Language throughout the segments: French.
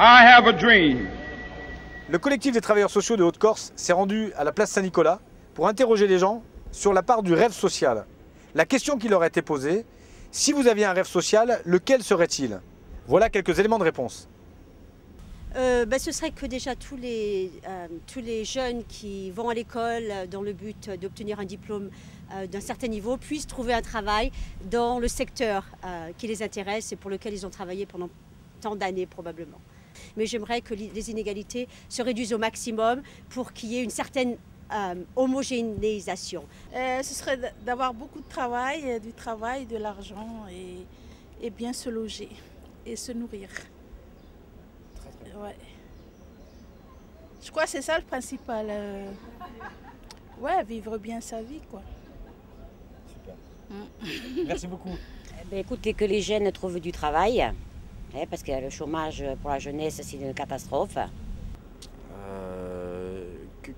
I have a dream. Le collectif des travailleurs sociaux de Haute-Corse s'est rendu à la place Saint-Nicolas pour interroger les gens sur la part du rêve social. La question qui leur a été posée, si vous aviez un rêve social, lequel serait-il? Voilà quelques éléments de réponse. Ce serait que déjà tous les jeunes qui vont à l'école dans le but d'obtenir un diplôme d'un certain niveau puissent trouver un travail dans le secteur qui les intéresse et pour lequel ils ont travaillé pendant tant d'années probablement. Mais j'aimerais que les inégalités se réduisent au maximum pour qu'il y ait une certaine homogénéisation. Ce serait d'avoir beaucoup de travail, du travail, de l'argent et bien se loger et se nourrir. Ouais. Je crois que c'est ça le principal. Ouais, vivre bien sa vie, quoi. Super. Merci beaucoup. Écoutez, que les jeunes trouvent du travail, parce que le chômage pour la jeunesse, c'est une catastrophe.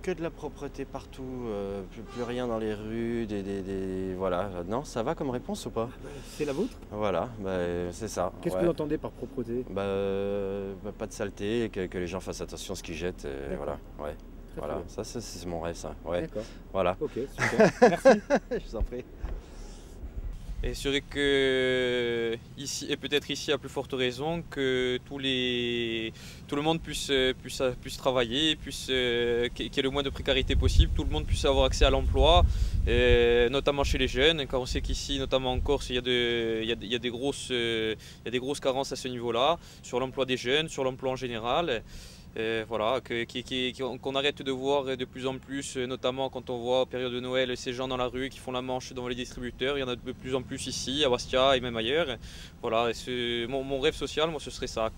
Que de la propreté partout, plus rien dans les rues, voilà. Non, ça va comme réponse ou pas? C'est la vôtre? Voilà, c'est ça. Qu'est-ce que vous entendez par propreté? Pas de saleté, que les gens fassent attention à ce qu'ils jettent, voilà. Ouais. Voilà, ça c'est mon rêve, ça. Ouais. D'accord. Voilà. Ok, super. Merci. Je vous en prie. Et c'est vrai que ici, et peut-être ici à plus forte raison, que tout le monde puisse travailler, qu'il y ait le moins de précarité possible, tout le monde puisse avoir accès à l'emploi, notamment chez les jeunes, car on sait qu'ici, notamment en Corse, il y a des grosses carences à ce niveau-là, sur l'emploi des jeunes, sur l'emploi en général. Voilà, qu'on arrête de voir de plus en plus, notamment quand on voit en période de Noël ces gens dans la rue qui font la manche devant les distributeurs. Il y en a de plus en plus ici, à Bastia et même ailleurs. Voilà, mon rêve social, moi, ce serait ça.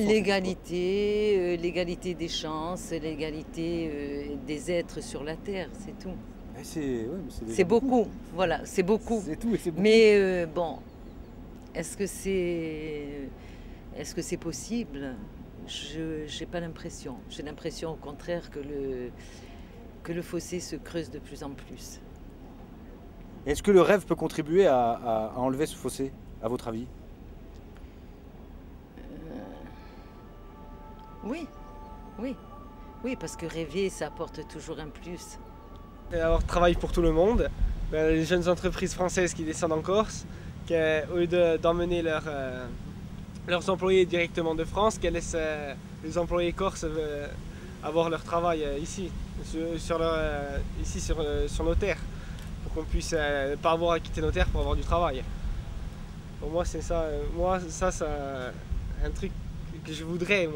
L'égalité, l'égalité des chances, l'égalité des êtres sur la terre, c'est tout. C'est beaucoup, voilà, c'est beaucoup. C'est tout et c'est beaucoup. Mais bon, est-ce que c'est possible? Je n'ai pas l'impression. J'ai l'impression au contraire que le fossé se creuse de plus en plus. Est-ce que le rêve peut contribuer à enlever ce fossé, à votre avis? Oui, parce que rêver, ça apporte toujours un plus. Avoir travail pour tout le monde, les jeunes entreprises françaises qui descendent en Corse, au lieu d'emmener leurs employés directement de France, qu'elles laissent les employés corses avoir leur travail ici, sur nos terres, pour qu'on puisse pas avoir à quitter nos terres pour avoir du travail. Pour moi, c'est ça. C'est un truc que je voudrais.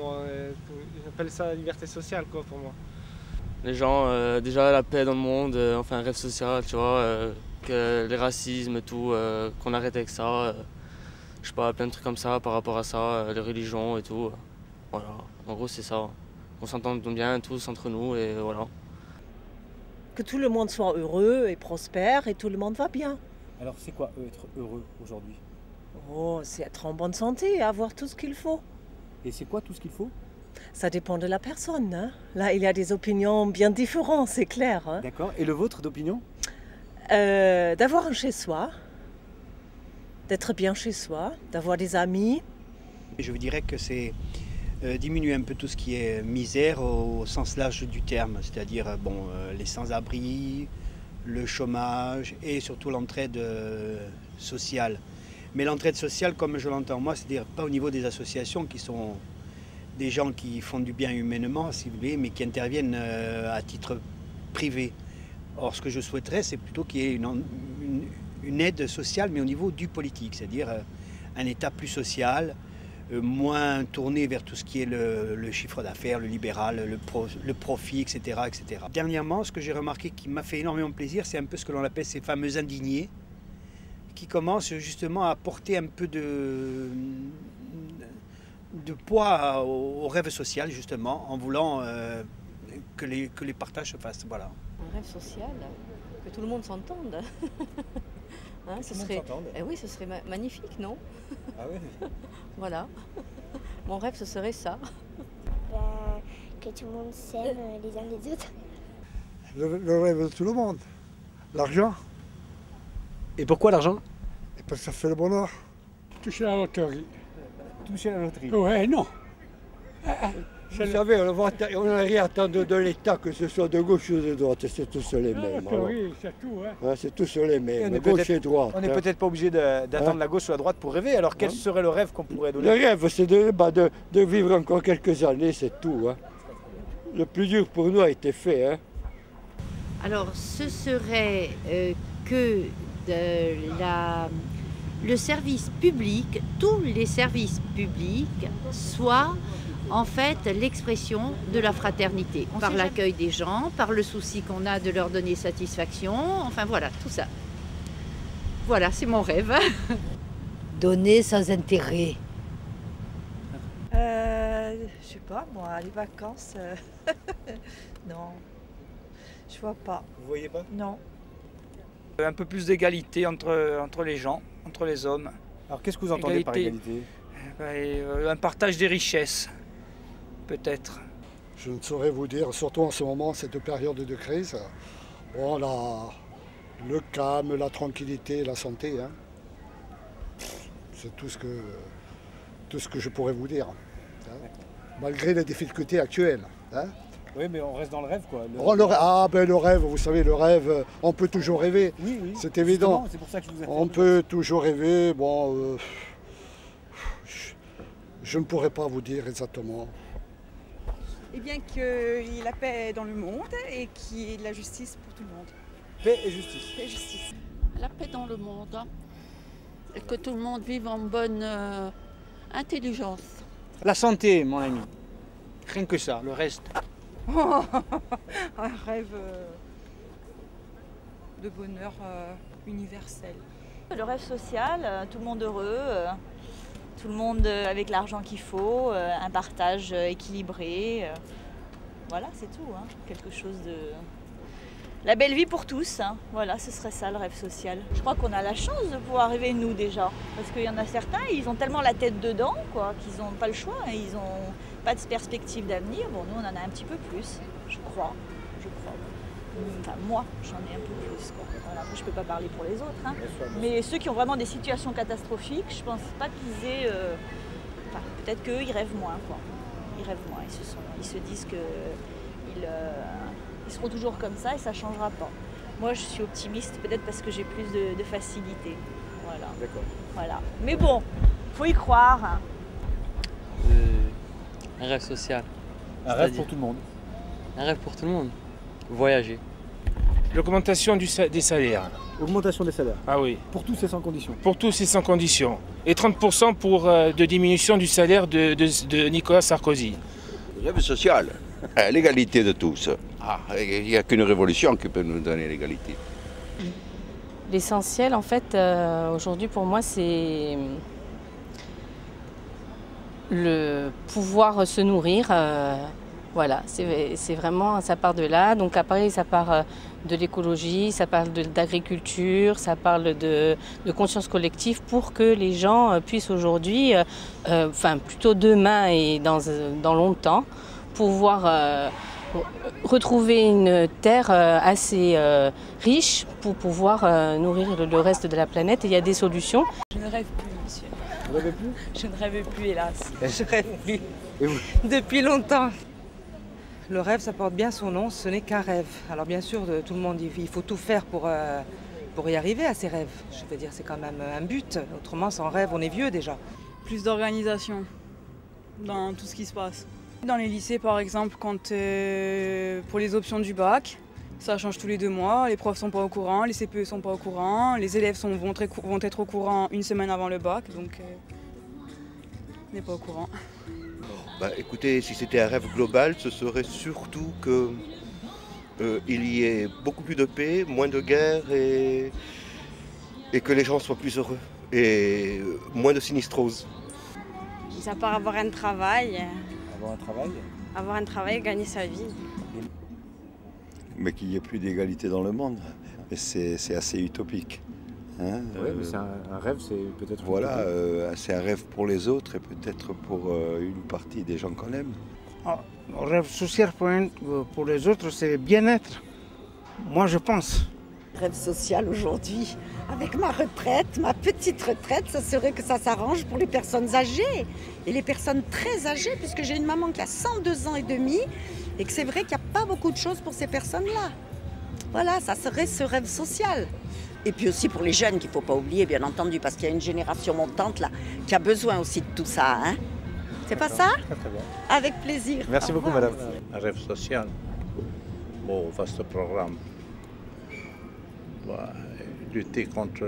J'appelle ça la liberté sociale, quoi, pour moi. Les gens, déjà la paix dans le monde, enfin un rêve social, tu vois, que les racismes, tout, qu'on arrête avec ça. Je sais pas, plein de trucs comme ça par rapport à ça, les religions et tout. Voilà, en gros c'est ça. On s'entende bien tous entre nous et voilà. Que tout le monde soit heureux et prospère et tout le monde va bien. Alors c'est quoi être heureux aujourd'hui? Oh, c'est être en bonne santé et avoir tout ce qu'il faut. Et c'est quoi tout ce qu'il faut? Ça dépend de la personne, hein. Là, il y a des opinions bien différentes, c'est clair. Hein. D'accord. Et le vôtre d'opinion? D'avoir un chez-soi. D'être bien chez soi, d'avoir des amis. Je vous dirais que c'est diminuer un peu tout ce qui est misère au sens large du terme, c'est-à-dire les sans-abri, le chômage et surtout l'entraide sociale. Mais l'entraide sociale, comme je l'entends moi, c'est-à-dire pas au niveau des associations qui sont des gens qui font du bien humainement, si vous voulez, mais qui interviennent à titre privé. Or, ce que je souhaiterais, c'est plutôt qu'il y ait une aide sociale, mais au niveau du politique, c'est-à-dire un État plus social, moins tourné vers tout ce qui est le chiffre d'affaires, le libéral, le profit, etc., etc. Dernièrement, ce que j'ai remarqué qui m'a fait énormément plaisir, c'est un peu ce que l'on appelle ces fameux indignés, qui commencent justement à apporter un peu de poids au rêve social, justement, en voulant que les partages se fassent. Voilà. Un rêve social, que tout le monde s'entende. Hein, ce serait, oui, ce serait magnifique, non? Ah oui. Voilà. Mon rêve, ce serait ça. Que tout le monde s'aime les uns les autres. Le rêve de tout le monde. L'argent. Et pourquoi l'argent? Parce que ça fait le bonheur. Toucher à la loterie. Toucher à la loterie? Ouais, non. Vous savez, on n'a rien à attendre de l'État, que ce soit de gauche ou de droite, c'est tous les mêmes. Oui, c'est tout. Hein. C'est tous les mêmes, gauche et droite. On n'est peut-être pas obligé d'attendre la gauche ou la droite pour rêver, alors quel serait le rêve qu'on pourrait donner? Le rêve, c'est de vivre encore quelques années, c'est tout. Hein. Le plus dur pour nous a été fait. Hein. Alors, ce serait que le service public, tous les services publics soient en fait l'expression de la fraternité, par l'accueil des gens, par le souci qu'on a de leur donner satisfaction, enfin voilà, tout ça. Voilà, c'est mon rêve. Donner sans intérêt. Je sais pas, moi, les vacances, non, je vois pas. Vous voyez pas? Non. Un peu plus d'égalité entre les gens, entre les hommes. Alors qu'est-ce que vous entendez par égalité? Un partage des richesses, peut-être. Je ne saurais vous dire, surtout en ce moment, cette période de crise. Bon, le calme, la tranquillité, la santé. Hein. C'est tout ce que je pourrais vous dire. Hein. Malgré les difficultés actuelles. Hein. Oui, mais on reste dans le rêve, quoi. Le rêve, vous savez, le rêve, on peut toujours rêver. Oui, oui. C'est évident. C'est pour ça que je vous ai on peut toujours rêver. Bon, je ne pourrais pas vous dire exactement. Eh bien, qu'il y ait la paix dans le monde et qu'il y ait de la justice pour tout le monde. Paix et justice. Paix et justice. La paix dans le monde. Et que tout le monde vive en bonne intelligence. La santé, mon ami. Rien que ça, le reste. Un rêve de bonheur universel. Le rêve social, tout le monde heureux, tout le monde avec l'argent qu'il faut, un partage équilibré. Voilà, c'est tout. Hein. Quelque chose de... La belle vie pour tous. Hein. Voilà, ce serait ça le rêve social. Je crois qu'on a la chance de pouvoir rêver nous déjà. Parce qu'il y en a certains, ils ont tellement la tête dedans quoi, qu'ils n'ont pas le choix. Et ils n'ont pas de perspective d'avenir. Bon, nous, on en a un petit peu plus, je crois. Enfin, moi, j'en ai un peu plus. Quoi. Voilà. Moi, je ne peux pas parler pour les autres. Hein. Mais ceux qui ont vraiment des situations catastrophiques, je ne pense pas qu'ils aient... Enfin, peut-être qu'eux, ils rêvent moins. Quoi. Ils rêvent moins. Ils se disent qu'ils seront toujours comme ça et ça ne changera pas. Moi, je suis optimiste, peut-être parce que j'ai plus de facilité. Voilà. D'accord. Voilà. Mais bon, il faut y croire. Hein. Un rêve social. Un rêve pour tout le monde. Un rêve pour tout le monde. Voyager. L'augmentation des salaires. Augmentation des salaires. Ah oui. Pour tous et sans condition. Pour tous et sans condition. Et 30% de diminution du salaire de Nicolas Sarkozy. Rêve social. L'égalité de tous. Il n'y a qu'une révolution qui peut nous donner l'égalité. L'essentiel, en fait, aujourd'hui pour moi, c'est le pouvoir se nourrir. Voilà, c'est vraiment, ça part de là. Donc après, ça part de l'écologie, ça parle d'agriculture, ça parle de conscience collective pour que les gens puissent aujourd'hui, enfin plutôt demain et dans longtemps, pouvoir retrouver une terre assez riche pour pouvoir nourrir le reste de la planète. Et il y a des solutions. Je ne rêve plus, monsieur. Vous rêvez plus? Je ne rêve plus, hélas. Je rêve plus. Et vous? Depuis longtemps. Le rêve, ça porte bien son nom, ce n'est qu'un rêve. Alors bien sûr, tout le monde, il faut tout faire pour y arriver à ses rêves. Je veux dire, c'est quand même un but. Autrement, sans rêve, on est vieux déjà. Plus d'organisation dans tout ce qui se passe. Dans les lycées, par exemple, quand pour les options du bac, ça change tous les 2 mois. Les profs ne sont pas au courant, les CPE ne sont pas au courant, les élèves vont être au courant une semaine avant le bac, donc on n'est pas au courant. Écoutez, si c'était un rêve global, ce serait surtout qu'il y ait beaucoup plus de paix, moins de guerre et que les gens soient plus heureux et moins de sinistrose. Ça part avoir un travail. Avoir un travail? Avoir un travail, gagner sa vie. Mais qu'il n'y ait plus d'égalité dans le monde. Et c'est assez utopique. Hein, oui, mais c'est un rêve, c'est peut-être... Voilà, c'est un rêve pour les autres et peut-être pour une partie des gens qu'on aime. Le rêve social pour les autres, c'est bien-être. Moi, je pense. Rêve social aujourd'hui. Avec ma retraite, ma petite retraite, ça serait que ça s'arrange pour les personnes âgées. Et les personnes très âgées, puisque j'ai une maman qui a 102 ans et demi, et que c'est vrai qu'il n'y a pas beaucoup de choses pour ces personnes-là. Voilà, ça serait ce rêve social. Et puis aussi pour les jeunes qu'il ne faut pas oublier, bien entendu, parce qu'il y a une génération montante là qui a besoin aussi de tout ça. Hein. C'est pas ça? Très bien. Avec plaisir. Merci beaucoup, madame. Un rêve social. Bon, vaste programme. Lutter contre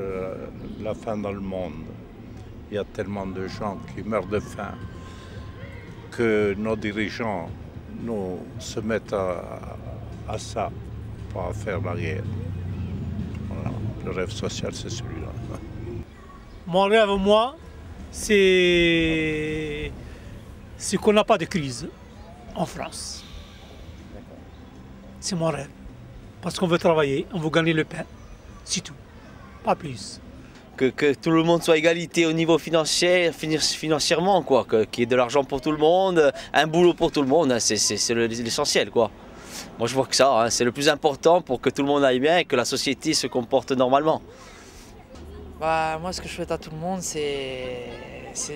la faim dans le monde. Il y a tellement de gens qui meurent de faim que nos dirigeants nous se mettent à ça pour faire la guerre. Voilà. Le rêve social, c'est celui-là. Mon rêve, moi, c'est qu'on n'a pas de crise en France. C'est mon rêve. Parce qu'on veut travailler, on veut gagner le pain. C'est tout. Pas plus. Que tout le monde soit égalité au niveau financier, financièrement, quoi. Qu'il y ait de l'argent pour tout le monde, un boulot pour tout le monde, c'est l'essentiel, quoi. Moi, je vois que ça, hein, c'est le plus important pour que tout le monde aille bien et que la société se comporte normalement. Bah, moi, ce que je souhaite à tout le monde, c'est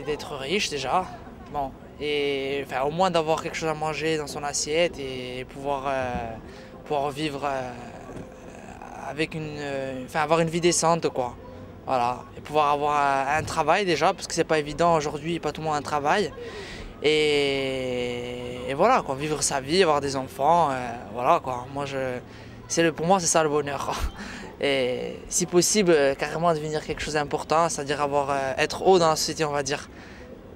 d'être riche déjà. Bon, et enfin, au moins d'avoir quelque chose à manger dans son assiette et pouvoir vivre avec avoir une vie décente, quoi. Voilà, et pouvoir avoir un travail déjà, parce que c'est pas évident aujourd'hui, pas tout le monde a un travail. Et voilà, quoi, vivre sa vie, avoir des enfants, voilà, quoi. Pour moi, c'est ça le bonheur, quoi. Et si possible, carrément devenir quelque chose d'important, c'est-à-dire être haut dans la société, on va dire.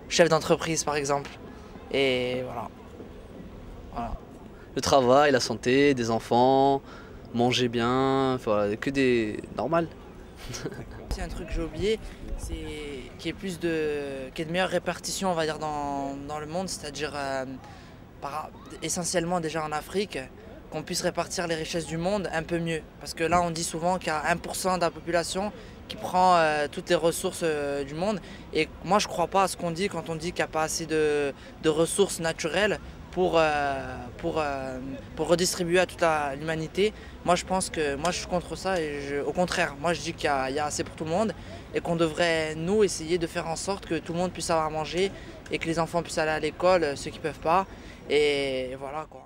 Chef d'entreprise, par exemple. Et voilà. Le travail, la santé, des enfants, manger bien, enfin, que des... normal. C'est un truc que j'ai oublié, qui est de meilleure répartition, on va dire, dans le monde, c'est-à-dire essentiellement déjà en Afrique, qu'on puisse répartir les richesses du monde un peu mieux. Parce que là, on dit souvent qu'il y a 1% de la population qui prend toutes les ressources du monde. Et moi, je ne crois pas à ce qu'on dit quand on dit qu'il n'y a pas assez de ressources naturelles pour redistribuer à toute l'humanité. Moi, je suis contre ça. Et au contraire, moi, je dis qu'il y a assez pour tout le monde et qu'on devrait, nous, essayer de faire en sorte que tout le monde puisse avoir à manger et que les enfants puissent aller à l'école, ceux qui ne peuvent pas. Et voilà, quoi.